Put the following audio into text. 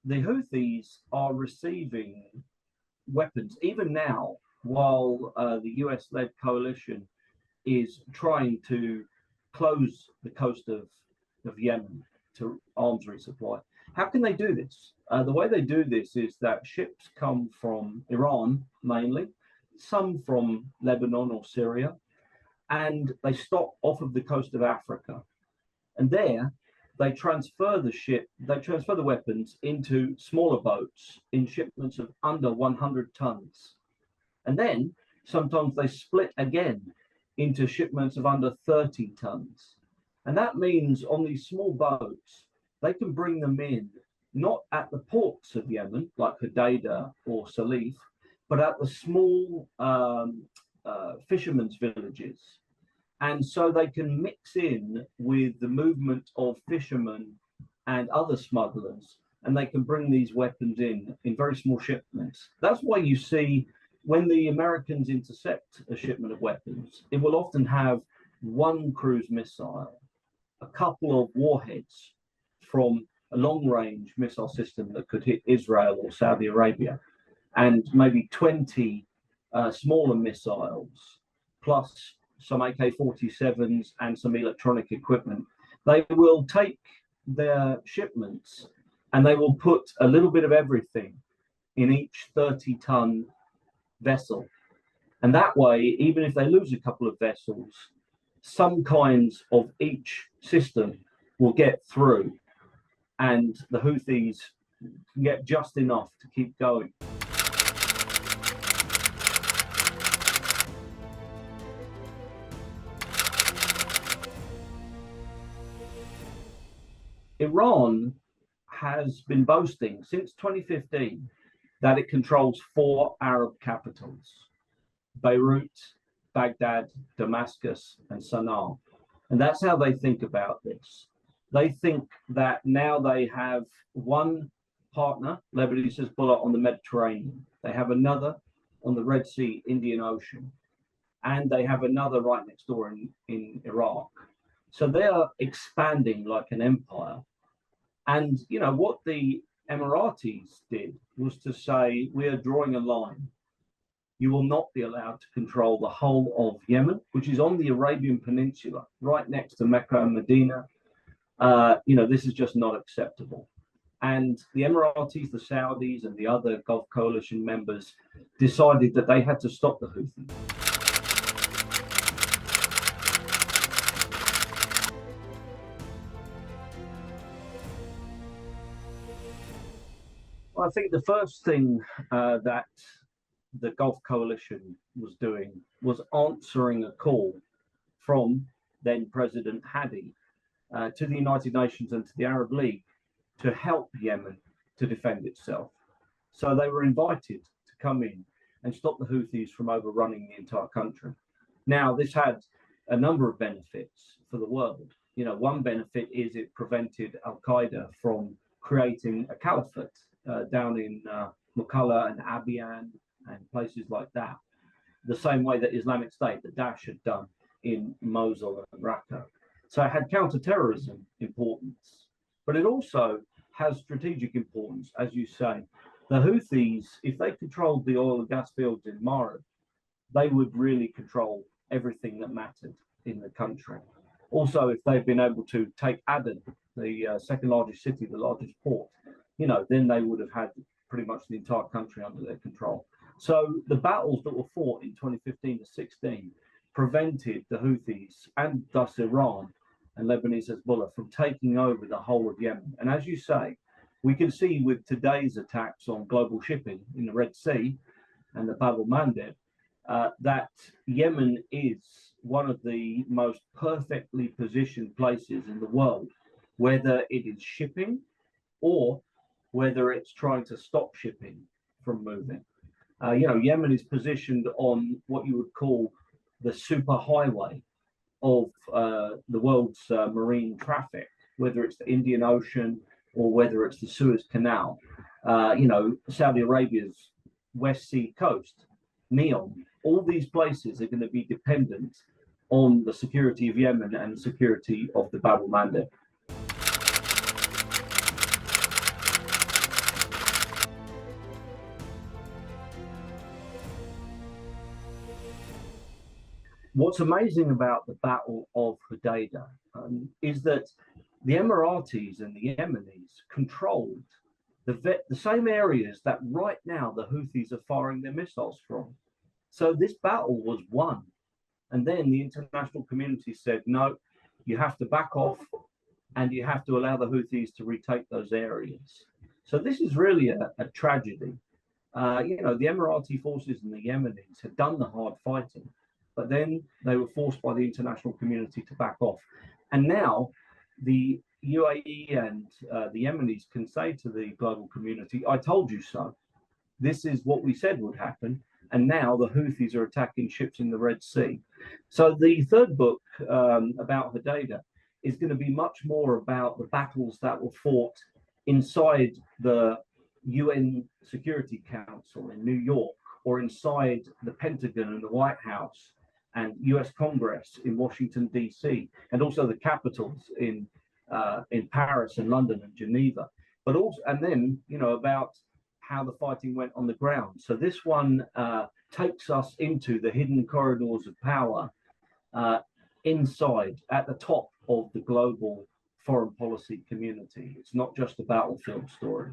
the Houthis are receiving weapons even now, while the US-led coalition is trying to close the coast of Yemen to arms resupply. How can they do this? The way they do this is that ships come from Iran mainly, some from Lebanon or Syria, and they stop off of the coast of Africa. And there they transfer the weapons into smaller boats in shipments of under 100 tons. And then sometimes they split again into shipments of under 30 tons. And that means on these small boats, they can bring them in, not at the ports of Yemen, like Hudaydah or Salif, but at the small fishermen's villages. And so they can mix in with the movement of fishermen and other smugglers, and they can bring these weapons in very small shipments. That's why you see when the Americans intercept a shipment of weapons, it will often have one cruise missile, a couple of warheads from a long-range missile system that could hit Israel or Saudi Arabia, and maybe 20 smaller missiles, plus some AK-47s and some electronic equipment. They will take their shipments and they will put a little bit of everything in each 30-ton vessel. And that way, even if they lose a couple of vessels, some kinds of each system will get through, and the Houthis can get just enough to keep going. Iran has been boasting since 2015 that it controls 4 Arab capitals: Beirut, Baghdad, Damascus, and Sana'a. And that's how they think about this. They think that now they have one partner, Lebanese Hezbollah, on the Mediterranean. They have another on the Red Sea, Indian Ocean, and they have another right next door in Iraq. So they are expanding like an empire. And, you know, what the Emiratis did was to say, we are drawing a line. You will not be allowed to control the whole of Yemen, which is on the Arabian Peninsula, right next to Mecca and Medina. You know, this is just not acceptable. And the Emiratis, the Saudis, and the other Gulf Coalition members decided that they had to stop the Houthis. Well, I think the first thing that the Gulf Coalition was doing was answering a call from then President Hadi to the United Nations and to the Arab League to help Yemen to defend itself. So they were invited to come in and stop the Houthis from overrunning the entire country. Now, this had a number of benefits for the world. You know, one benefit is it prevented Al-Qaeda from creating a caliphate down in Mukalla and Abiyan and places like that, the same way that Islamic State, the Daesh, had done in Mosul and Raqqa. So it had counterterrorism importance, but it also has strategic importance, as you say. The Houthis, if they controlled the oil and gas fields in Marib, they would really control everything that mattered in the country. Also, if they've been able to take Aden, the second largest city, the largest port, you know, then they would have had pretty much the entire country under their control. So the battles that were fought in 2015 to 16 prevented the Houthis and thus Iran and Lebanese Hezbollah from taking over the whole of Yemen. And as you say, we can see with today's attacks on global shipping in the Red Sea and the Bab el-Mandeb, that Yemen is one of the most perfectly positioned places in the world, whether it is shipping or whether it's trying to stop shipping from moving. You know, Yemen is positioned on what you would call the superhighway of the world's marine traffic, whether it's the Indian Ocean or whether it's the Suez Canal. You know, Saudi Arabia's West Sea coast, Neom, all these places are going to be dependent on the security of Yemen and the security of the Bab el-Mandeb. what's amazing about the Battle of Hodeidah is that the Emiratis and the Yemenis controlled the same areas that right now the Houthis are firing their missiles from. So this battle was won. And then the international community said, no, you have to back off and you have to allow the Houthis to retake those areas. So this is really a tragedy. You know, the Emirati forces and the Yemenis had done the hard fighting, but then they were forced by the international community to back off. And now the UAE and the Yemenis can say to the global community, I told you so. This is what we said would happen. And now the Houthis are attacking ships in the Red Sea. So the third book about Hodeidah is going to be much more about the battles that were fought inside the UN Security Council in New York, or inside the Pentagon and the White House and US Congress in Washington, D.C., and also the capitals in Paris and London and Geneva, but also, and then, you know, about how the fighting went on the ground. So this one takes us into the hidden corridors of power inside, at the top of the global foreign policy community. It's not just a battlefield story.